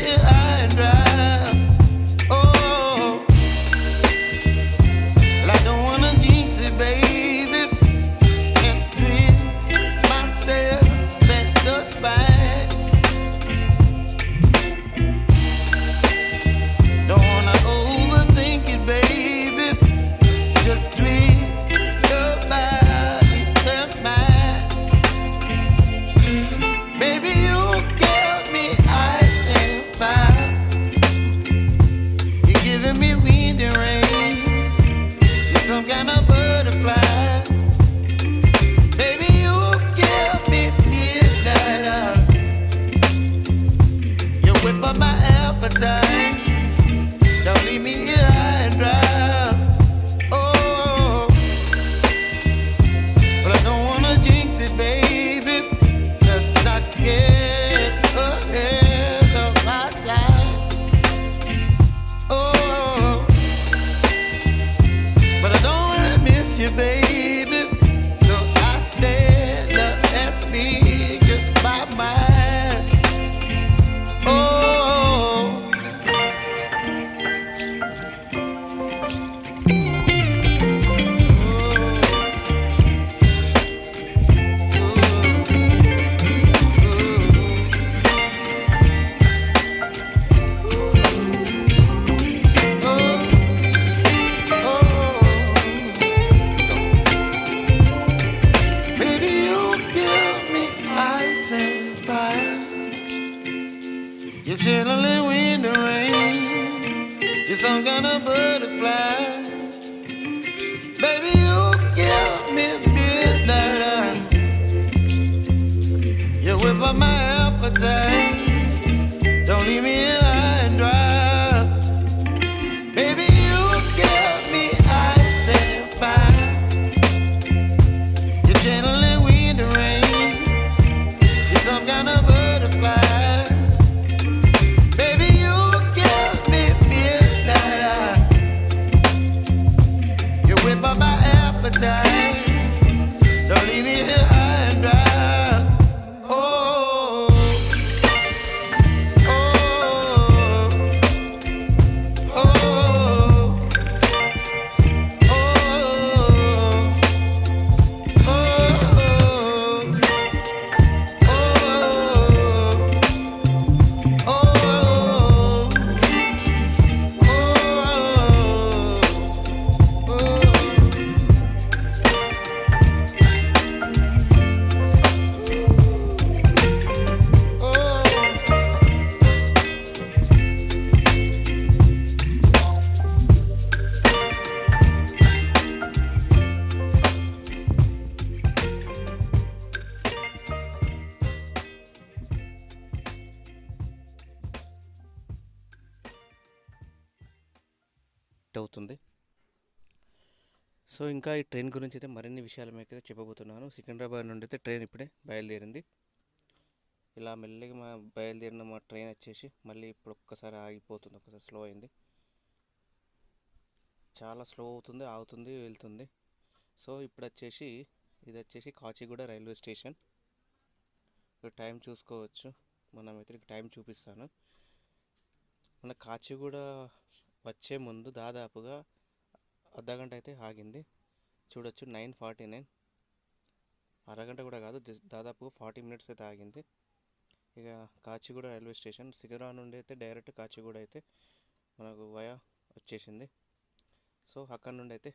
here high and dry. Oh, well, I don't wanna jinx it, baby, and twist myself at the spine. Don't wanna overthink it, baby. It's just twist your body and mine. Baby, you give me ice and fire. You're giving me wind and rain. You're some kind of butterfly. Baby, you give me midnight. You whip up my appetite. Don't leave me here high and dry. Oh, but I don't wanna jinx it, baby. Let's not get ahead of my time. Oh, but I don't wanna miss you, baby. So I stand up and speak just my mind. Oh. Baby, you give me ice and fire. You're channeling wind and rain. You're some kind of butterfly. Baby, you give me midnight. You whip up my appetite. Don't leave me here high and dry. Baby, you give me ice and fire. You're channeling wind and rain. You're some kind of butterfly. Baby, you give me midnight. You whip up my appetite. Don't leave me here high and dry. Oh, oh, oh, oh, అవుతుంది. So ఇంకా ఈ train గురించి అయితే మరిన్ని విషయాలు మీకు అయితే చెప్పబోతున్నాను. సికింద్రాబాద్ నుండి అయితే ట్రైన్ ఇప్పుడే బయలుదేరింది. ఇలా మెల్లిగా బయలుదేరిన మా ట్రైన్ వచ్చేసి మళ్ళీ ఇప్పుడు ఒక్కసారి ఆగిపోతుంది, ఒక్కసారి స్లో అయింది. చాలా స్లో అవుతుంది, ఆగుతుంది, వెళ్తుంది. సో ఇప్పుడు వచ్చేసి ఇది వచ్చేసి కాచిగూడ రైల్వే స్టేషన్. ఇప్పుడు టైం చూసుకోవచ్చు, మనమైతే టైం చూపిస్తాను. మన కాచిగూడ వచ్చే ముందు దాదాపుగా అర్ధగంట అయితే ఆగింది. చూడొచ్చు 9:49, అరగంట కూడా కాదు, దాదాపు 40 మినిట్స్ అయితే ఆగింది. ఇక కాచిగూడ రైల్వే స్టేషన్ సికింద్రాబాద్ నుండి అయితే డైరెక్ట్ కాచిగూడ అయితే మనకు వయా వచ్చేసింది. సో అక్కడ నుండి అయితే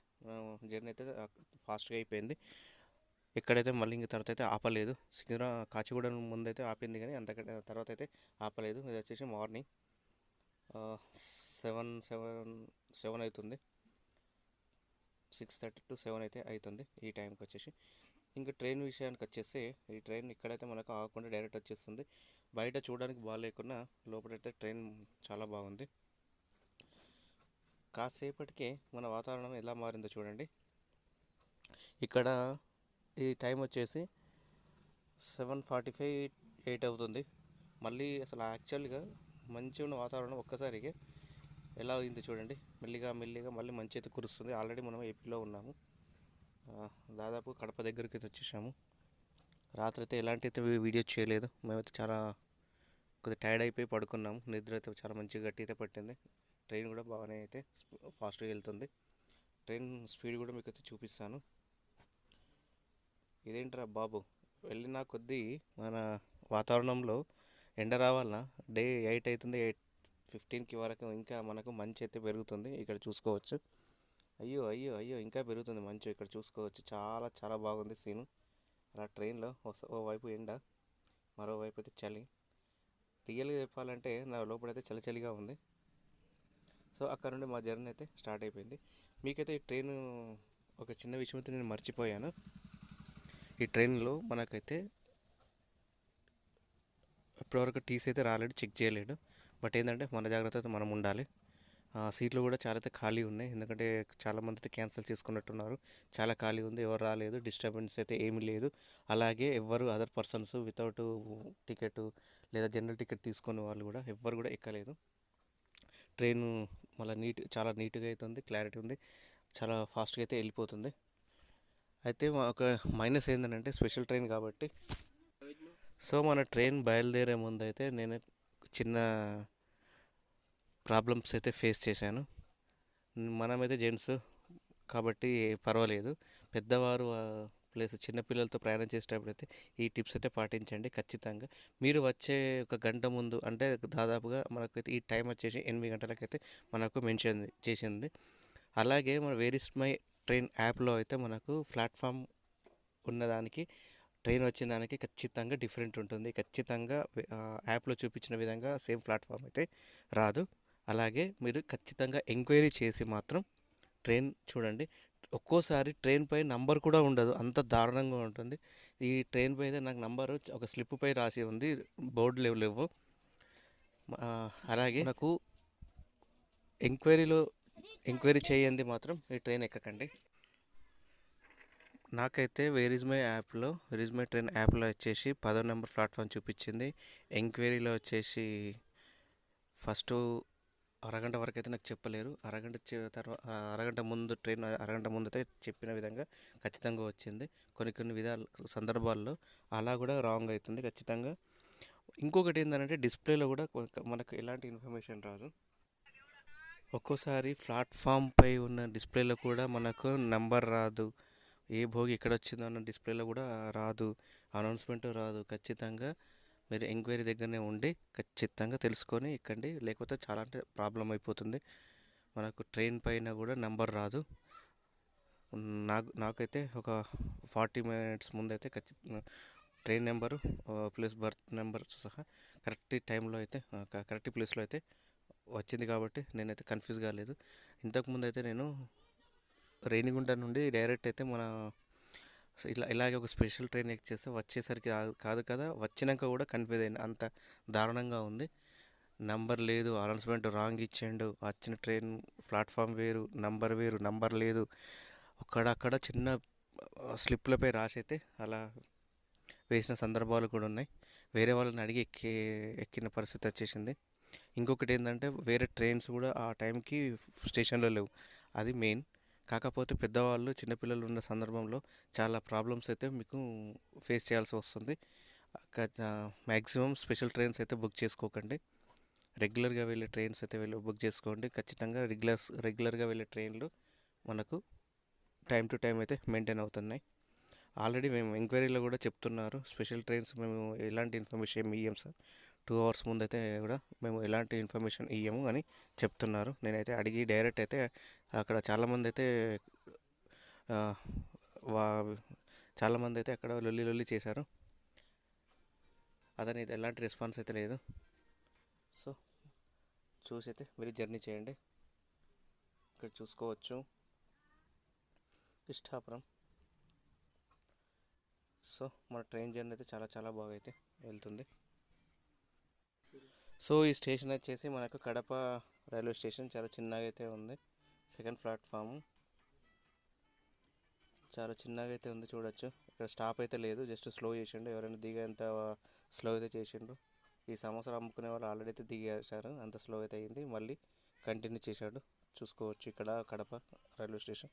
జర్నీ అయితే ఫాస్ట్గా అయిపోయింది. ఎక్కడైతే మళ్ళీ ఇంక తర్వాత అయితే ఆపలేదు. కాచిగూడ ముందు అయితే ఆపింది కానీ అంతకంటే తర్వాత అయితే ఆపలేదు. ఇది వచ్చేసి మార్నింగ్ 7 అవుతుంది, 6:30 to 7 అయితే అవుతుంది ఈ టైంకి వచ్చేసి. ఇంకా ట్రైన్ విషయానికి వచ్చేస్తే ఈ ట్రైన్ ఇక్కడైతే మనకు ఆగకుండా డైరెక్ట్ వచ్చేస్తుంది. బయట చూడడానికి బాగాలేకున్నా లోపలైతే ట్రైన్ చాలా బాగుంది. కాసేపటికే మన వాతావరణం ఎలా మారిందో చూడండి. ఇక్కడ ఈ టైం వచ్చేసి 7:45, 8 అవుతుంది. మళ్ళీ అసలు యాక్చువల్గా మంచిగా ఉన్న వాతావరణం ఒక్కసారిగా ఎలా అయింది చూడండి. మెల్లిగా మళ్ళీ మంచి అయితే కురుస్తుంది. ఆల్రెడీ మనం ఏపీలో ఉన్నాము, దాదాపు కడప దగ్గరికి అయితే వచ్చేసాము. రాత్రి అయితే ఎలాంటి అయితే వీడియో చేయలేదు. మేమైతే చాలా కొద్దిగా టైర్డ్ అయిపోయి పడుకున్నాం. నిద్ర అయితే చాలా మంచిగా గట్టి అయితే పట్టింది. ట్రైన్ కూడా బాగానే అయితే ఫాస్ట్గా వెళ్తుంది. ట్రైన్ స్పీడ్ కూడా మీకు అయితే చూపిస్తాను. ఇదేంట్రా బాబు, వెళ్ళిన కొద్దీ మన వాతావరణంలో ఎండ రావాలన్నా డే 8 అవుతుంది, 8:15కి వరకు ఇంకా మనకు మంచు అయితే పెరుగుతుంది. ఇక్కడ చూసుకోవచ్చు. అయ్యో అయ్యో అయ్యో, ఇంకా పెరుగుతుంది మంచు. ఇక్కడ చూసుకోవచ్చు, చాలా చాలా బాగుంది సీను. అలా ట్రైన్లో ఓవైపు ఎండ, మరోవైపు అయితే చలి. రియల్గా చెప్పాలంటే నా లోపలైతే చలి చలిగా ఉంది. సో అక్కడ నుండి మా జర్నీ అయితే స్టార్ట్ అయిపోయింది. మీకైతే ఈ ట్రైన్ ఒక చిన్న విషయం అయితే నేను మర్చిపోయాను. ఈ ట్రైన్లో మనకైతే ఇప్పటివరకు టీసీ అయితే రాలేడు, చెక్ చేయలేడు. బట్ ఏంటంటే మన జాగ్రత్త మనం ఉండాలి. సీట్లు కూడా చాలా అయితే ఖాళీ ఉన్నాయి, ఎందుకంటే చాలామంది అయితే క్యాన్సిల్ చేసుకున్నట్టున్నారు. చాలా ఖాళీ ఉంది, ఎవరు రాలేదు, డిస్టర్బెన్స్ అయితే ఏమీ లేదు. అలాగే ఎవరు అదర్ పర్సన్స్ వితౌట్ టికెట్ లేదా జనరల్ టికెట్ తీసుకునే వాళ్ళు కూడా ఎవ్వరు కూడా ఎక్కలేదు. ట్రైన్ మళ్ళీ చాలా నీట్గా అయితే ఉంది, క్లారిటీ ఉంది, చాలా ఫాస్ట్గా అయితే వెళ్ళిపోతుంది. అయితే ఒక మైనస్ ఏంటంటే స్పెషల్ ట్రైన్ కాబట్టి. సో మన ట్రైన్ బయలుదేరే ముందు అయితే నేను చిన్న ప్రాబ్లమ్స్ అయితే ఫేస్ చేశాను. మనమైతే జెంట్స్ కాబట్టి పర్వాలేదు. పెద్దవారు ప్లస్ చిన్నపిల్లలతో ప్రయాణం చేసేటప్పుడు అయితే ఈ టిప్స్ అయితే పాటించండి ఖచ్చితంగా. మీరు వచ్చే ఒక గంట ముందు, అంటే దాదాపుగా మనకైతే ఈ టైం వచ్చేసి 8 గంటలకైతే మనకు మెన్షన్ చేసింది. అలాగే మన వేర్ ఇస్ మై ట్రైన్ యాప్లో అయితే మనకు ప్లాట్ఫామ్ ఉన్నదానికి ట్రైన్ వచ్చిన దానికి ఖచ్చితంగా డిఫరెంట్ ఉంటుంది. ఖచ్చితంగా యాప్లో చూపించిన విధంగా సేమ్ ప్లాట్ఫామ్ అయితే రాదు. అలాగే మీరు ఖచ్చితంగా ఎంక్వైరీ చేసి మాత్రం ట్రైన్ చూడండి. ఒక్కోసారి ట్రైన్ పై నంబర్ కూడా ఉండదు, అంత దారుణంగా ఉంటుంది. ఈ ట్రైన్ పై అయితే నాకు నంబరు ఒక స్లిప్ పై రాసి ఉంది, బోర్డు లేవు. అలాగే నాకు ఎంక్వైరీ చేయండి మాత్రం ఈ ట్రైన్ ఎక్కకండి. నాకైతే వేర్ ఇస్ మై ట్రైన్ యాప్లో వచ్చేసి 10వ నెంబర్ ప్లాట్ఫామ్ చూపించింది. ఎంక్వైరీలో వచ్చేసి ఫస్ట్ అరగంట వరకు అయితే నాకు చెప్పలేరు. అరగంట ముందు ట్రైన్ అరగంట ముందు అయితే చెప్పిన విధంగా ఖచ్చితంగా వచ్చింది. కొన్ని సందర్భాల్లో అలా కూడా రాంగ్ అవుతుంది ఖచ్చితంగా. ఇంకొకటి ఏంటంటే డిస్ప్లేలో కూడా మనకు ఎలాంటి ఇన్ఫర్మేషన్ రాదు. ఒక్కోసారి ప్లాట్ఫామ్ పై ఉన్న డిస్ప్లేలో కూడా మనకు నెంబర్ రాదు, ఏ భోగి ఎక్కడ వచ్చిందో అన్న డిస్ప్లేలో కూడా రాదు, అనౌన్స్మెంట్ రాదు. ఖచ్చితంగా మీరు ఎంక్వైరీ దగ్గరనే ఉండి ఖచ్చితంగా తెలుసుకొని ఎక్కండి, లేకపోతే చాలా అంటే ప్రాబ్లం అయిపోతుంది. మనకు ట్రైన్ పైన కూడా నెంబర్ రాదు. నాకైతే ఒక 40 minutes ముందైతే train number plus birth number సహా కరెక్ట్ టైంలో అయితే కరెక్ట్ ప్లేస్లో అయితే వచ్చింది కాబట్టి నేనైతే కన్ఫ్యూజ్ కాలేదు. ఇంతకుముందు అయితే నేను రేణిగుంట నుండి డైరెక్ట్ అయితే మన ఇలాగే ఒక స్పెషల్ ట్రైన్ ఎక్కేస్తే వచ్చేసరికి కాదు కదా, వచ్చినాక కూడా కన్ఫ్యూజ్ అయింది, అంత దారుణంగా ఉంది. నంబర్ లేదు, అనౌన్స్మెంట్ రాంగ్ ఇచ్చిండు, వచ్చిన ట్రైన్ ప్లాట్ఫామ్ వేరు, నంబర్ లేదు. అక్కడ చిన్న స్లిప్లపై రాసి అయితే అలా వేసిన సందర్భాలు కూడా ఉన్నాయి. వేరే వాళ్ళని అడిగి ఎక్కిన పరిస్థితి వచ్చేసింది. ఇంకొకటి ఏంటంటే వేరే ట్రైన్స్ కూడా ఆ టైంకి స్టేషన్లో లేవు, అది మెయిన్. కాకపోతే పెద్దవాళ్ళు చిన్నపిల్లలు ఉన్న సందర్భంలో చాలా ప్రాబ్లమ్స్ అయితే మీకు ఫేస్ చేయాల్సి వస్తుంది. మ్యాక్సిమం స్పెషల్ ట్రైన్స్ అయితే బుక్ చేసుకోకండి. రెగ్యులర్గా వెళ్ళే ట్రైన్స్ అయితే బుక్ చేసుకోండి ఖచ్చితంగా. రెగ్యులర్గా వెళ్ళే ట్రైన్లు మనకు టైం టు టైం అయితే మెయింటైన్ అవుతున్నాయి. ఆల్రెడీ మేము ఎంక్వైరీలో కూడా చెప్తున్నారు, స్పెషల్ ట్రైన్స్ మేము ఎలాంటి ఇన్ఫర్మేషన్ ఇయ్యం సార్, 2 hours ముందైతే కూడా మేము ఎలాంటి ఇన్ఫర్మేషన్ ఇయ్యము అని చెప్తున్నారు. నేనైతే అడిగి డైరెక్ట్ అయితే అక్కడ చాలామంది అయితే అక్కడ లొల్లి చేశారు. అతని ఎలాంటి రెస్పాన్స్ అయితే లేదు. సో చూసి అయితే మీరు జర్నీ చేయండి. ఇక్కడ చూసుకోవచ్చు ఇష్టాపురం. సో మన ట్రైన్ జర్నీ అయితే చాలా చాలా బాగా అయితే వెళ్తుంది. సో ఈ స్టేషన్ వచ్చేసి మనకు కడప రైల్వే స్టేషన్, చాలా చిన్నగా అయితే ఉంది. సెకండ్ ప్లాట్ఫామ్ చాలా చిన్నగా అయితే ఉంది, చూడొచ్చు. ఇక్కడ స్టాప్ అయితే లేదు, జస్ట్ స్లో చేసిండు, ఎవరైనా దిగేంత స్లో అయితే చేసిండు. ఈ సమోసాలు అమ్ముకునే వాళ్ళు ఆల్రెడీ అయితే దిగేశారు, అంత స్లో అయితే అయింది. మళ్ళీ కంటిన్యూ చేశాడు, చూసుకోవచ్చు. ఇక్కడ కడప రైల్వే స్టేషన్.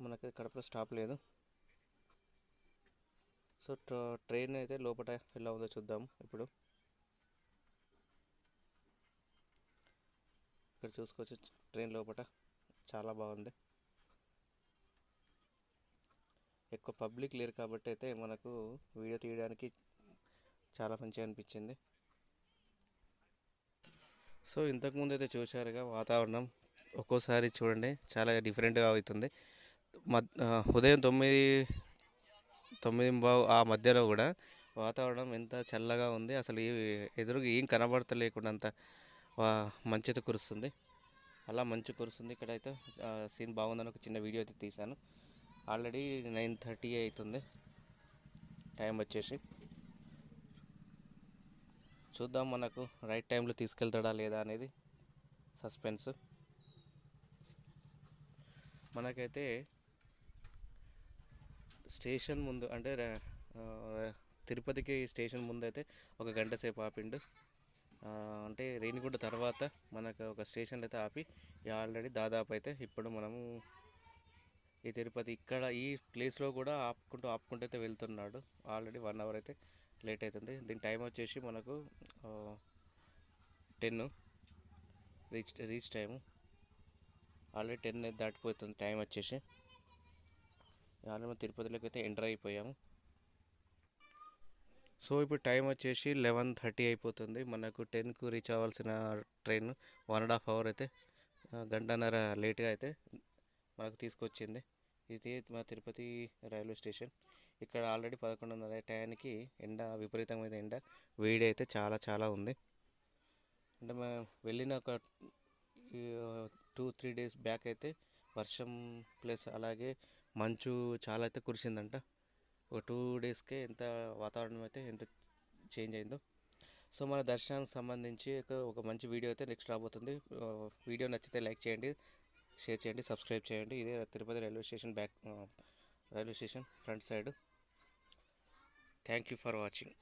మనకి కడపలో స్టాప్ లేదు. సో ట్రైన్ అయితే లోపల ఎలా ఉందో చూద్దాం ఇప్పుడు. ఇక్కడ చూసుకోవచ్చు ట్రైన్ లోపల చాలా బాగుంది. ఎక్కువ పబ్లిక్ లేరు కాబట్టి అయితే మనకు వీడియో తీయడానికి చాలా మంచిగా అనిపించింది. సో ఇంతకుముందు అయితే చూశారుగా వాతావరణం ఒక్కోసారి చూడండి చాలా డిఫరెంట్గా అవుతుంది. ఉదయం 9:15 ఆ మధ్యలో కూడా వాతావరణం ఎంత చల్లగా ఉంది, అసలు ఎదురుగా ఏం కనబడతలేకుండా మంచు కురుస్తుంది. అలా మంచు కురుస్తుంది. ఇక్కడైతే సీన్ బాగుందని ఒక చిన్న వీడియో అయితే తీశాను. ఆల్రెడీ 9:30 అవుతుంది టైం వచ్చేసి. చూద్దాం మనకు రైట్ టైంలో తీసుకెళ్తాడా లేదా అనేది సస్పెన్స్. మనకైతే స్టేషన్ ముందు అంటే తిరుపతికి స్టేషన్ ముందు అయితే ఒక గంట సేపు ఆపిండు. అంటే రేణిగుంట తర్వాత మనకు ఒక స్టేషన్లో అయితే ఆపి ఆల్రెడీ దాదాపు అయితే ఇప్పుడు మనము ఈ తిరుపతి ఇక్కడ ఈ ప్లేస్లో కూడా ఆపుకుంటూ అయితే వెళ్తున్నాడు. ఆల్రెడీ 1 అవర్ అయితే లేట్ అవుతుంది. దీని టైం వచ్చేసి మనకు 10 రీచ్ టైము. ఆల్రెడీ 10 అయితే దాటిపోతుంది టైం వచ్చేసి. ఆల్రెడీ మనం తిరుపతిలోకి అయితే ఎంటర్ అయిపోయాము. సో ఇప్పుడు టైం వచ్చేసి 11:30 అయిపోతుంది. మనకు 10కు రీచ్ అవ్వాల్సిన ట్రైన్ 1.5 అవర్ అయితే గంటన్నర లేట్గా అయితే మనకు తీసుకొచ్చింది. ఇది మా తిరుపతి రైల్వే స్టేషన్. ఇక్కడ ఆల్రెడీ 11:30 టైంకి విపరీతమైన ఎండ, వేడి అయితే చాలా ఉంది. అంటే మేము వెళ్ళిన ఒక 2-3 డేస్ బ్యాక్ అయితే వర్షం ప్లస్ అలాగే మంచు చాలా అయితే కురిసిందంట. ఒక 2 డేస్కే ఎంత వాతావరణం అయితే ఎంత చేంజ్ అయిందో. సో మన దర్శనానికి సంబంధించి ఒక మంచి వీడియో అయితే నెక్స్ట్ రాబోతుంది. వీడియో నచ్చితే లైక్ చేయండి, షేర్ చేయండి, సబ్స్క్రైబ్ చేయండి. ఇదే Tirupati railway station front side. Thank you for watching.